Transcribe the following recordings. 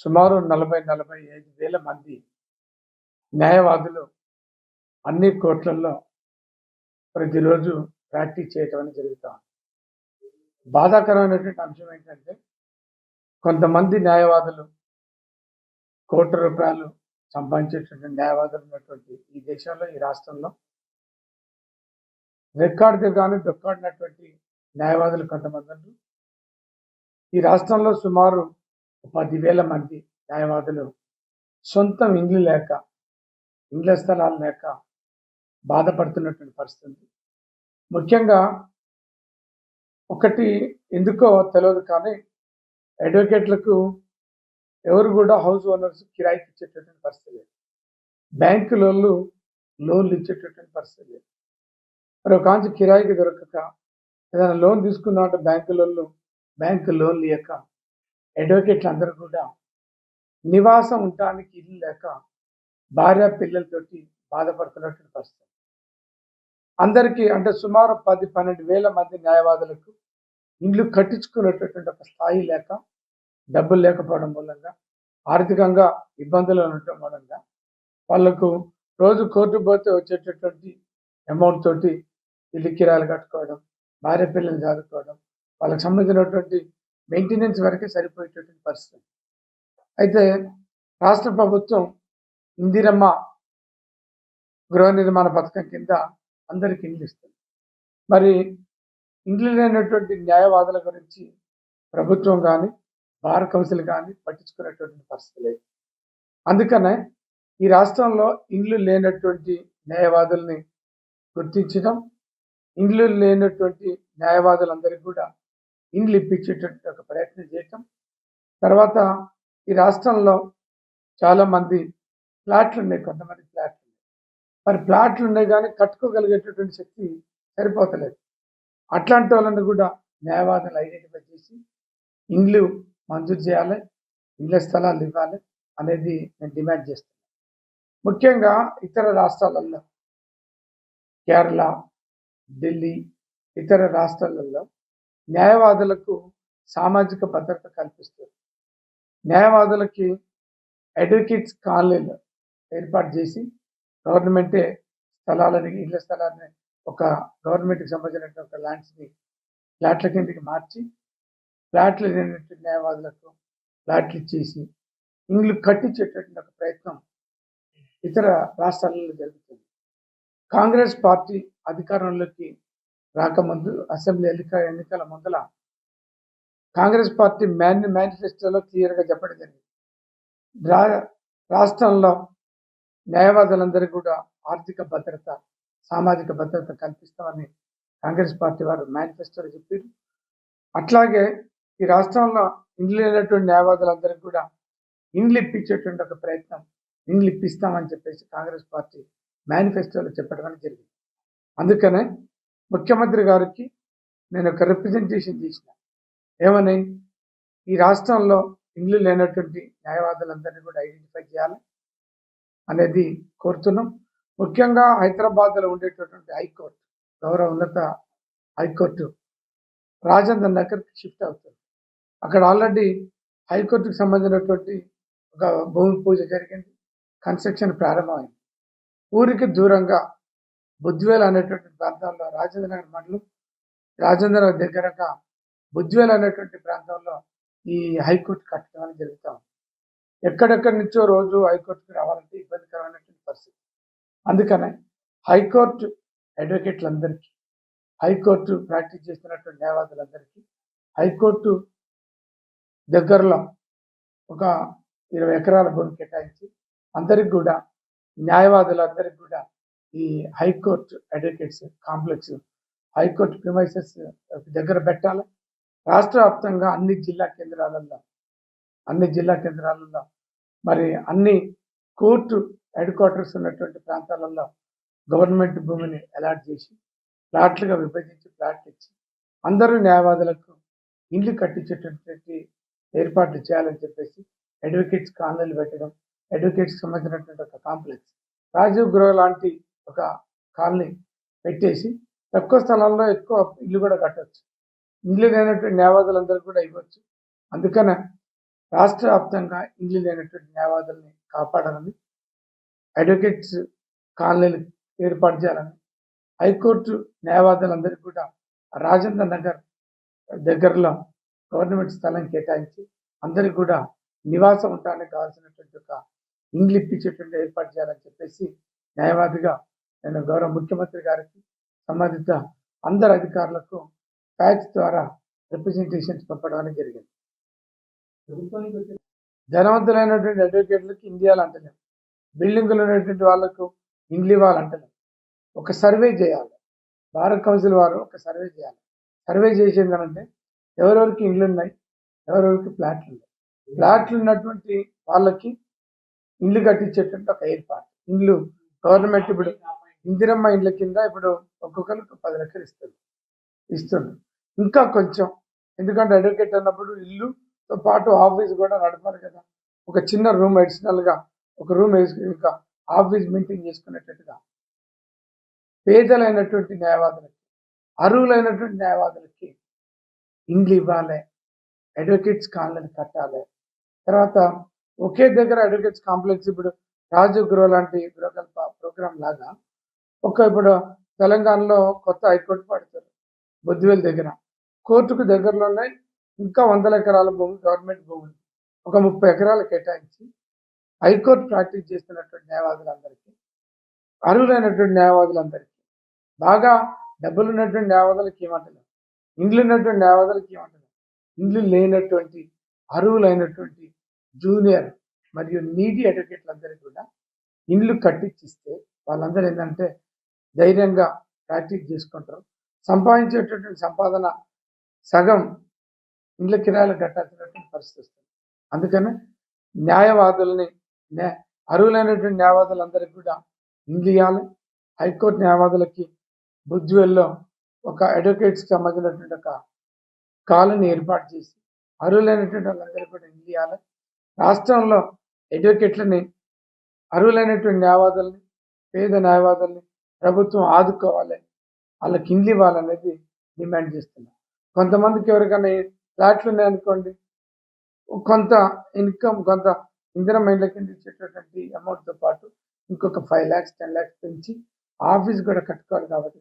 సుమారు 40-45 వేల మంది న్యాయవాదులు అన్ని కోర్టులలో ప్రతిరోజు ప్రాక్టీస్ చేయటం అనేది జరుగుతా ఉంది. బాధాకరమైనటువంటి అంశం ఏంటంటే కొంతమంది న్యాయవాదులు కోట్ల రూపాయలు సంపాదించేటువంటి న్యాయవాదులు ఉన్నటువంటి ఈ దేశంలో, ఈ రాష్ట్రంలో రెక్కాడితే కానీ దొక్కాడినటువంటి న్యాయవాదులు కొంతమంది ఉన్నారు. ఈ రాష్ట్రంలో సుమారు 10,000 మంది న్యాయవాదులు సొంతం ఇండ్లు లేక, ఇండ్ల స్థలాలు లేక బాధపడుతున్నటువంటి పరిస్థితి. ముఖ్యంగా ఒకటి ఎందుకో తెలియదు కానీ అడ్వకేట్లకు ఎవరు కూడా హౌస్ ఓనర్స్ కిరాయికి ఇచ్చేటటువంటి పరిస్థితి లేదు. బ్యాంకులలో లోన్లు ఇచ్చేటటువంటి పరిస్థితి లేదు. మరి ఒక కాంచి కిరాయికి దొరకక ఏదైనా లోన్ తీసుకున్నట్టు బ్యాంకు లోన్లు ఇవ్వక అడ్వకేట్లు అందరూ కూడా నివాసం ఉండడానికి ఇల్లు లేక భార్య పిల్లలతోటి బాధపడుతున్నటువంటి పరిస్థితి. అందరికీ అంటే సుమారు 10-12 వేల మంది న్యాయవాదులకు ఇండ్లు కట్టించుకునేటటువంటి ఒక స్థాయి లేక, డబ్బులు లేకపోవడం మూలంగా, ఆర్థికంగా ఇబ్బందులు ఉండటం మూలంగా వాళ్లకు రోజు కోర్టు పోతే వచ్చేటటువంటి అమౌంట్ తోటి ఇల్లు కిరాయిలు కట్టుకోవడం, భార్య పిల్లల్ని చదువుకోవడం, వాళ్ళకి సంబంధించినటువంటి మెయింటెనెన్స్ వరకే సరిపోయేటటువంటి పరిస్థితి. అయితే రాష్ట్ర ప్రభుత్వం ఇందిరమ్మ గృహ నిర్మాణ పథకం కింద అందరికి ఇండ్లు ఇస్తుంది. మరి ఇండ్లు లేనటువంటి న్యాయవాదుల గురించి ప్రభుత్వం కానీ, బార్ కౌన్సిల్ కానీ పట్టించుకునేటువంటి పరిస్థితి లేదు. అందుకనే ఈ రాష్ట్రంలో ఇండ్లు లేనటువంటి న్యాయవాదుల్ని గుర్తించడం, ఇండ్లు లేనటువంటి న్యాయవాదులందరికీ కూడా ఇండ్లు ఇప్పించేటటువంటి ఒక ప్రయత్నం చేయటం. తర్వాత ఈ రాష్ట్రంలో చాలామంది ఫ్లాట్లు ఉన్నాయి, కొంతమంది ఫ్లాట్లు ఉన్నాయి. మరి ఫ్లాట్లు ఉన్నాయి కానీ కట్టుకోగలిగేటటువంటి శక్తి సరిపోతలేదు. అట్లాంటి వాళ్ళని కూడా న్యాయవాదులు ఐడెంటిఫై చేసి ఇండ్లు మంజూరు చేయాలి, ఇండ్ల స్థలాలు ఇవ్వాలి అనేది నేను డిమాండ్ చేస్తున్నాను. ముఖ్యంగా ఇతర రాష్ట్రాలలో, కేరళ, ఢిల్లీ, ఇతర రాష్ట్రాలలో న్యాయవాదులకు సామాజిక భద్రత కల్పిస్తారు. న్యాయవాదులకి అడ్వకేట్స్ కాలనీలు ఏర్పాటు చేసి గవర్నమెంటే స్థలాలని, ఇళ్ల స్థలాన్ని ఒక గవర్నమెంట్కి సంబంధించిన ఒక ల్యాండ్స్ని ఫ్లాట్ల కిందకి మార్చి ఫ్లాట్లు లేనటువంటి న్యాయవాదులకు ఫ్లాట్లు ఇచ్చేసి ఇండ్లు కట్టించేటటువంటి ఒక ప్రయత్నం ఇతర రాష్ట్రాలలో జరుగుతుంది. కాంగ్రెస్ పార్టీ అధికారంలోకి రాకముందు, అసెంబ్లీ ఎన్నికల ముందల కాంగ్రెస్ పార్టీ మేనిఫెస్టోలో క్లియర్గా చెప్పడం జరిగింది. రాష్ట్రంలో న్యాయవాదులందరికీ కూడా ఆర్థిక భద్రత, సామాజిక భద్రత కల్పిస్తామని కాంగ్రెస్ పార్టీ వారు మేనిఫెస్టోలో చెప్పారు. అట్లాగే ఈ రాష్ట్రంలో ఇండ్లు లేనటువంటి న్యాయవాదులందరికీ కూడా ఇండ్లు ఇప్పించేటువంటి ఒక ప్రయత్నం, ఇండ్లు ఇప్పిస్తామని చెప్పేసి కాంగ్రెస్ పార్టీ మేనిఫెస్టోలో చెప్పడం అనేది జరిగింది. అందుకనే ముఖ్యమంత్రి గారికి నేను ఒక రిప్రజెంటేషన్ చేసిన, ఏమని ఈ రాష్ట్రంలో ఇండ్లు లేనటువంటి న్యాయవాదులందరినీ కూడా ఐడెంటిఫై చేయాలి అనేది కోరుతున్నాం. ముఖ్యంగా హైదరాబాద్లో ఉండేటటువంటి హైకోర్టు, గౌరవ ఉన్నత హైకోర్టు రాజేంద్ర నగర్కి షిఫ్ట్ అవుతుంది. అక్కడ ఆల్రెడీ హైకోర్టుకు సంబంధించినటువంటి ఒక భూమి పూజ జరిగింది, కన్స్ట్రక్షన్ ప్రారంభమైంది. ఊరికి దూరంగా బుద్వేల్ అనేటువంటి ప్రాంతంలో, రాజేంద్ర నగర్ మండలం రాజేంద్ర నగర్ దగ్గరగా బుద్వేల్ అనేటువంటి ప్రాంతంలో ఈ హైకోర్టు కట్టడం అనేది జరుగుతాం. ఎక్కడెక్కడి నుంచో రోజు హైకోర్టుకు రావాలంటే ఇబ్బందికరమైనటువంటి పరిస్థితి. అందుకనే హైకోర్టు అడ్వకేట్లందరికీ, హైకోర్టు ప్రాక్టీస్ చేస్తున్నటువంటి న్యాయవాదులందరికీ హైకోర్టు దగ్గరలో ఒక 20 ఎకరాల భూమి కేటాయించి అందరికి కూడా, న్యాయవాదులందరికీ కూడా ఈ high court advocates complex, high court premises దగ్గర పెట్టాలి. రాష్ట్ర వ్యాప్తంగా అన్ని జిల్లా కేంద్రాలలో మరి అన్ని కోర్టు హెడ్ క్వార్టర్స్ ఉన్నటువంటి ప్రాంతాలలో గవర్నమెంట్ భూమిని అలాట్ చేసి ఫ్లాట్లుగా విభజించి ఫ్లాట్లు ఇచ్చి అందరూ న్యాయవాదులకు ఇండ్లు కట్టించేటటువంటి ఏర్పాట్లు చేయాలని చెప్పేసి అడ్వకేట్స్ కాలనీలు పెట్టడం, అడ్వకేట్స్కి సంబంధించినటువంటి ఒక కాంప్లెక్స్, రాజీవ్ గృహ లాంటి ఒక కాలనీ పెట్టేసి తక్కువ స్థలాల్లో ఎక్కువ ఇల్లు కూడా కట్టవచ్చు. ఇల్లు లేనటువంటి న్యాయవాదులందరూ కూడా ఇవ్వచ్చు. అందుకనే రాష్ట్ర వ్యాప్తంగా ఇల్లు లేనటువంటి న్యాయవాదుల్ని కాపాడాలని, అడ్వకేట్స్ కాలనీలు ఏర్పాటు చేయాలని, హైకోర్టు న్యాయవాదులందరికీ కూడా రాజేంద్ర నగర్ దగ్గరలో గవర్నమెంట్ స్థలం కేటాయించి అందరికి కూడా నివాసం ఉండడానికి కావాల్సినటువంటి ఒక ఇండ్లు ఇప్పించేటువంటి ఏర్పాటు చేయాలని చెప్పేసి న్యాయవాదిగా నేను గౌరవ ముఖ్యమంత్రి గారికి సంబంధిత అందరు అధికారులకు ఫ్యాక్స్ ద్వారా రిప్రజెంటేషన్స్ పంపడం జరిగింది. ధనవంతులైనటువంటి అడ్వకేట్లకి ఇండియాలో అంటలేము, బిల్డింగులు ఉన్నటువంటి వాళ్ళకు ఇండ్లు ఇవ్వాలంటలేము. ఒక సర్వే చేయాలి, భారత్ కౌన్సిల్ వారు ఒక సర్వే చేయాలి. సర్వే చేసేందంటే ఎవరెవరికి ఇండ్లు ఉన్నాయి, ఎవరెవరికి ఫ్లాట్లు ఉన్నాయి, ఫ్లాట్లు ఉన్నటువంటి వాళ్ళకి ఇండ్లు కట్టించేటువంటి ఒక ఏర్పాటు. ఇండ్లు గవర్నమెంట్ ఇప్పుడు ఇందిరమ్మ ఇండ్ల కింద ఇప్పుడు ఒక్కొక్కరికి 10 లక్షలు ఇస్తుంది. ఇంకా కొంచెం, ఎందుకంటే అడ్వకేట్ అన్నప్పుడు ఇల్లుతో పాటు ఆఫీస్ కూడా నడపాలి కదా. ఒక చిన్న రూమ్ అడిషనల్గా ఒక రూమ్ వేసుకుని ఇంకా ఆఫీస్ మెయింటైన్ చేసుకునేటట్టుగా పేదలైనటువంటి న్యాయవాదులకి, అర్హులైనటువంటి న్యాయవాదులకి ఇండ్లు ఇవ్వాలి, అడ్వకేట్స్ కాలనీ కట్టాలి. తర్వాత ఒకే దగ్గర అడ్వకేట్స్ కాంప్లెక్స్ ఇప్పుడు రాజీవ్ గృహ లాంటి గృహకల్ప ప్రోగ్రామ్ లాగా ఇప్పుడు తెలంగాణలో కొత్త హైకోర్టు పడతారు బొద్దువేలు దగ్గర, కోర్టుకు దగ్గరలోనే ఇంకా 100 ఎకరాల భూమి గవర్నమెంట్ భూమి ఒక 30 ఎకరాలు కేటాయించి హైకోర్టు ప్రాక్టీస్ చేస్తున్నటువంటి న్యాయవాదులందరికీ, అర్హులైనటువంటి న్యాయవాదులందరికీ, బాగా డబ్బులు ఉన్నటువంటి న్యాయవాదులకి ఏమంటలేదు, ఇండ్లు ఉన్నటువంటి న్యాయవాదులకి ఏమంటలేదు, ఇండ్లు లేనటువంటి అర్హులైనటువంటి జూనియర్ మరియు నీటి అడ్వకేట్లందరికీ కూడా ఇండ్లు కట్టించిస్తే వాళ్ళందరూ ఏంటంటే ధైర్యంగా ప్రాక్టీస్ చేసుకుంటారు. సంపాదించేటటువంటి సంపాదన సగం ఇండ్ల కిరాయిలు కట్టాల్సినటువంటి పరిస్థితి వస్తుంది. అందుకని న్యాయవాదులని అర్హులైనటువంటి న్యాయవాదులందరికీ కూడా ఇండ్లు ఇవ్వాలి. హైకోర్టు న్యాయవాదులకి బుద్ధివెల్లో ఒక అడ్వకేట్స్కి సంబంధించినటువంటి ఒక కాలనీ ఏర్పాటు చేసి అర్హులైనటువంటి వాళ్ళందరికీ కూడా ఇండ్లు ఇవ్వాలి. రాష్ట్రంలో అడ్వకేట్లని, అర్హులైనటువంటి న్యాయవాదుల్ని, పేద న్యాయవాదుల్ని ప్రభుత్వం ఆదుకోవాలి, వాళ్ళకి ఇండ్లు ఇవ్వాలనేది డిమాండ్ చేస్తున్నాం. కొంతమందికి ఎవరికైనా ఫ్లాట్లు ఉన్నాయనుకోండి, కొంత ఇన్కమ్, కొంత ఇందిరమ్మ ఇండ్ల కింద ఇచ్చేటటువంటి అమౌంట్తో పాటు ఇంకొక 5 lakhs 10 lakhs పెంచి ఆఫీస్ కూడా కట్టుకోవాలి. కాబట్టి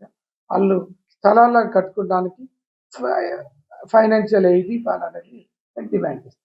వాళ్ళు స్థలాలను కట్టుకోవడానికి ఫైనాన్షియల్ ఎయిడ్ ఇవ్వాలనేది డిమాండ్ చేస్తాం.